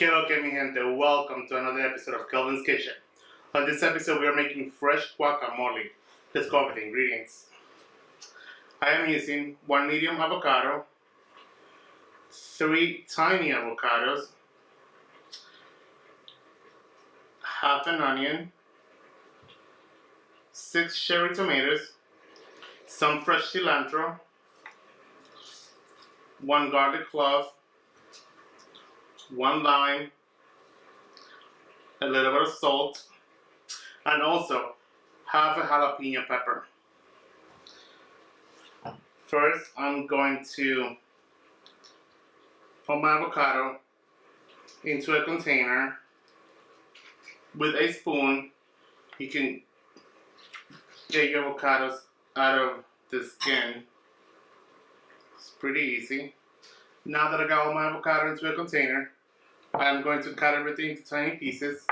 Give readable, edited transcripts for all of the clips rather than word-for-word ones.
Que lo que mi gente, welcome to another episode of Kelvin's Kitchen. On this episode we are making fresh guacamole. Let's go over the ingredients. I am using 1 medium avocado, 3 tiny avocados, half an onion, 6 cherry tomatoes, some fresh cilantro, 1 garlic clove, 1 lime, a little bit of salt, and also half a jalapeno pepper. First, I'm going to put my avocado into a container with a spoon. You can get your avocados out of the skin. It's pretty easy. Now that I got all my avocado into a container, I'm going to cut everything into tiny pieces.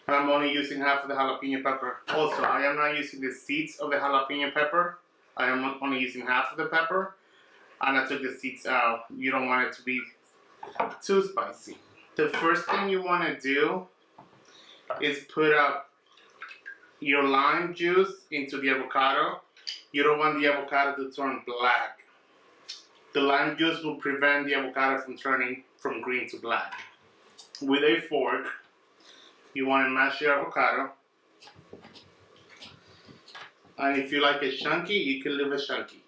And I'm only using half of the jalapeno pepper. Also, I am not using the seeds of the jalapeno pepper. I am only using half of the pepper. And I took the seeds out. You don't want it to be too spicy. The first thing you want to do is put up your lime juice into the avocado. You don't want the avocado to turn black. The lime juice will prevent the avocado from turning from green to black. With a fork, you want to mash your avocado. And if you like it chunky, you can leave it chunky.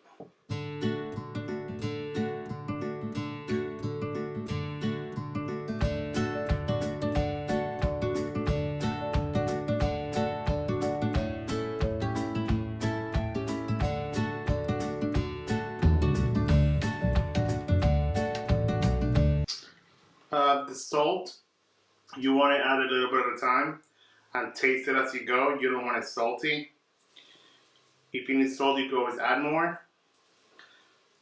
The salt, you want to add a little bit at a time and taste it as you go. You don't want it salty. If you need salt, you can always add more.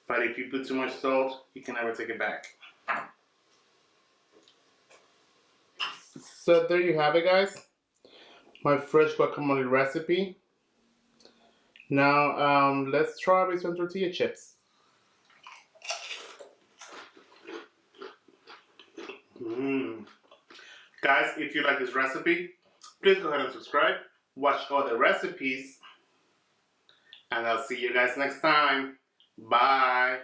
But if you put too much salt, you can never take it back. So there you have it, guys. My fresh guacamole recipe. Now let's try with some tortilla chips. Guys, if you like this recipe, please go ahead and subscribe. Watch all the recipes. And I'll see you guys next time. Bye.